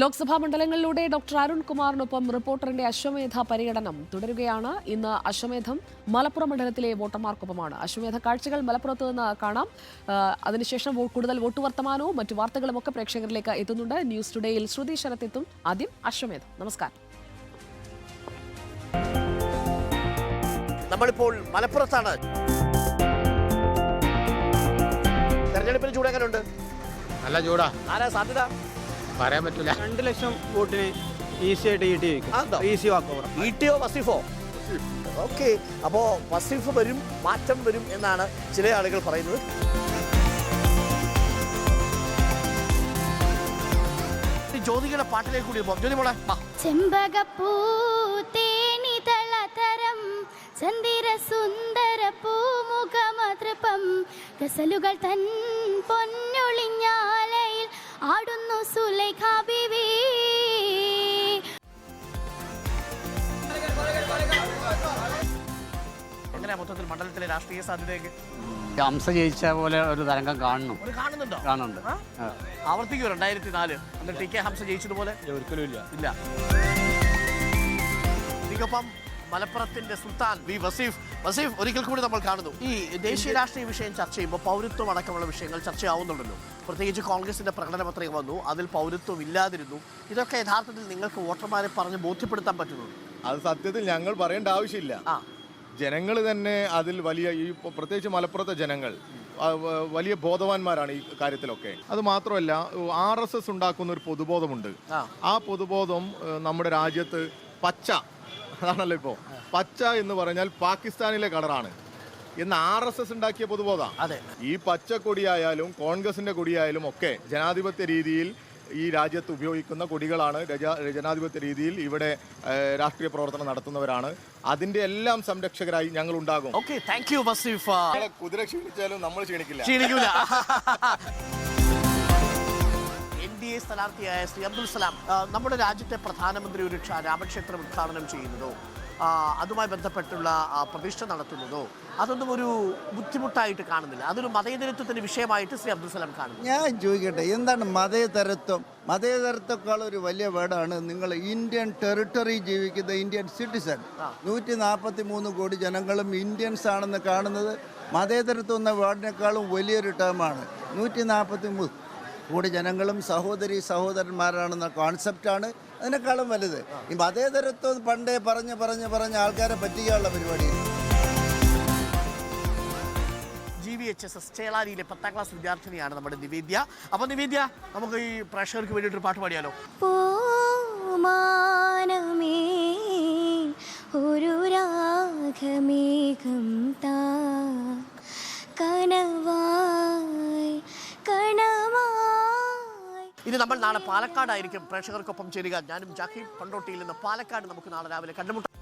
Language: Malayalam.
ലോക്സഭാ മണ്ഡലങ്ങളിലൂടെ ഡോക്ടർ അരുൺ കുമാറിനൊപ്പം റിപ്പോർട്ടറിന്റെ അശ്വമേധ പര്യടനം തുടരുകയാണ്. ഇന്ന് അശ്വമേധം മലപ്പുറം മണ്ഡലത്തിലെ വോട്ടർമാർക്കൊപ്പമാണ്. അശ്വമേധ കാഴ്ചകൾ മലപ്പുറത്ത് നിന്ന് കാണാം. അതിനുശേഷം കൂടുതൽ വോട്ട് വർത്തമാനവും മറ്റു വാർത്തകളും ഒക്കെ പ്രേക്ഷകരിലേക്ക് എത്തുന്നുണ്ട്. ന്യൂസ് ടുഡേയിൽ ശ്രുതി ശരത്ത് എത്തും. ആദ്യം അശ്വമേധം. നമസ്കാരം. നമ്മളിപ്പോൾ മലപ്പുറത്താണ്. തെരഞ്ഞെടുപ്പിന് ചൂടെങ്ങനുണ്ട്? നല്ല ചൂടാ. ആരാ സാധ്യത? പറയാൻ പറ്റില്ല. 2 ലക്ഷം വോട്ടിന് ഈസി ആയിട്ട് ഈസി വാക്കോവർ. ഇടിയോ വസീഫോ? ഓക്കെ, അപ്പോ വസീഫ് വരും, മാറ്റം വരും എന്നാണ് ചില ആളുകൾ പറയുന്നത്. ജ്യോതികളുടെ പാട്ടിലേക്ക് കൂടി പോകാം. ജ്യോതി മോളെ, ചെമ്പകപ്പൂ തേനിതളതരം ചന്ദിര സുന്ദര പൂമുഖമതൃപം ഗസലുകൾ തൻ പൊന്നൊളിഞ്ഞാലയിൽ ആടുന്നു സുലൈഖ ബീവി. എങ്ങനെയാ മൊത്തത്തിൽ മണ്ഡലത്തിലെ രാഷ്ട്രീയ സാധ്യതയൊക്കെ? ഹംസ ജയിച്ച പോലെ ഒരു തരംഗം കാണുന്നുണ്ടോ? കാണുന്നുണ്ട്. ആവർത്തിക്കോ 2004 അന്ന് ടി കെ ഹംസ ജയിച്ചതുപോലെ? ഒരിക്കലും ഇല്ല. ഇതിനൊപ്പം മലപ്പുറത്തിന്റെ സുൽത്താൻ വി വസീഫ്. വസീഫ്, ഒരിക്കൽ കൂടി നമ്മൾ കാണുന്നു. ഈ ദേശീയ രാഷ്ട്രീയ വിഷയം ചർച്ച ചെയ്യുമ്പോൾ പൗരത്വം അടക്കമുള്ള വിഷയങ്ങൾ ചർച്ചയാവുന്നുണ്ടല്ലോ. പ്രത്യേകിച്ച് കോൺഗ്രസിന്റെ പ്രകടനപത്രിക വന്നു, അതിൽ പൗരത്വം ഇല്ലാതിരുന്നു. ഇതൊക്കെ യഥാർത്ഥത്തിൽ നിങ്ങൾക്ക് വോട്ടർമാരെ പറഞ്ഞ് ബോധ്യപ്പെടുത്താൻ പറ്റുന്നു? അത് സത്യത്തിൽ ഞങ്ങൾ പറയേണ്ട ആവശ്യമില്ല. ജനങ്ങൾ തന്നെ അതിൽ വലിയ, ഈ പ്രത്യേകിച്ച് മലപ്പുറത്തെ ജനങ്ങൾ വലിയ ബോധവാന്മാരാണ് ഈ കാര്യത്തിലൊക്കെ. അത് മാത്രമല്ല, RSS ഉണ്ടാക്കുന്ന ഒരു പൊതുബോധമുണ്ട്. ആ പൊതുബോധം നമ്മുടെ രാജ്യത്ത് പച്ച, അതാണല്ലോ ഇപ്പോൾ പച്ച എന്ന് പറഞ്ഞാൽ പാകിസ്ഥാനിലെ കളറാണ് എന്ന് RSS ഉണ്ടാക്കിയ പൊതുബോധം. ഈ പച്ചക്കൊടിയായാലും കോൺഗ്രസിന്റെ കൊടിയായാലും ഒക്കെ ജനാധിപത്യ രീതിയിൽ ഈ രാജ്യത്ത് ഉപയോഗിക്കുന്ന കൊടികളാണ്. ജനാധിപത്യ രീതിയിൽ ഇവിടെ രാഷ്ട്രീയ പ്രവർത്തനം നടത്തുന്നവരാണ്. അതിന്റെ എല്ലാം സംരക്ഷകരായി ഞങ്ങൾ ഉണ്ടാകും. കുതിര ക്ഷീണിച്ചാലും നമ്മൾ ക്ഷീണിക്കില്ല. NDA സ്ഥാനാർത്ഥിയായ ശ്രീ അബ്ദുൽ സലാം, നമ്മുടെ രാജ്യത്തെ പ്രധാനമന്ത്രി ഒരു രാമക്ഷേത്രം ഉദ്ഘാടനം ചെയ്യുന്നതോ അതുമായി ബന്ധപ്പെട്ടുള്ള പ്രതിഷ്ഠ നടത്തുന്നതോ അതൊന്നും ഒരു ബുദ്ധിമുട്ടായിട്ട് കാണുന്നില്ല. അതൊരു മതേതരത്വത്തിന്റെ വിഷയമായിട്ട് ശ്രീ അബ്ദുൽ സലാം കാണുന്നു. ഞാൻ ചോദിക്കട്ടെ, എന്താണ് മതേതരത്വം? മതേതരത്വക്കാൾ ഒരു വലിയ വേർഡാണ്. നിങ്ങൾ ഇന്ത്യൻ ടെറിട്ടറി ജീവിക്കുന്ന ഇന്ത്യൻ സിറ്റിസൺ 143 കോടി ജനങ്ങളും ഇന്ത്യൻസ് ആണെന്ന് കാണുന്നത് മതേതരത്വം എന്ന വേർഡിനേക്കാളും വലിയൊരു ടേമാണ്. 143 കോടി ജനങ്ങളും സഹോദരന്മാരാണെന്ന കോൺസെപ്റ്റാണ് അതിനേക്കാളും വലുത്. ഈ മതേതരത്വം പണ്ടേ പറഞ്ഞ് ആൾക്കാരെ പറ്റിക്കാനുള്ള പരിപാടിയാണ്. GVHSS ചേളാരിയിലെ 10ാം ക്ലാസ് വിദ്യാർത്ഥിനിയാണ് നമ്മുടെ നിവേദ്യ. അപ്പൊ നിവേദ്യ, നമുക്ക് ഈ പ്രേക്ഷകർക്ക് വേണ്ടിയിട്ട് ഒരു പാട്ട് പാടിയാലോ? പൂമാനമേ ഒരു രാഗമേഘം താ കനവായി ഇനി നമ്മൾ നാളെ പാലക്കാടായിരിക്കും പ്രേക്ഷകർക്കൊപ്പം ചേരുക. ഞാനും ജാക്കി പണ്ടോട്ടിയിൽ നിന്ന് പാലക്കാട് നമുക്ക് നാളെ രാവിലെ കണ്ടുമുട്ടാം.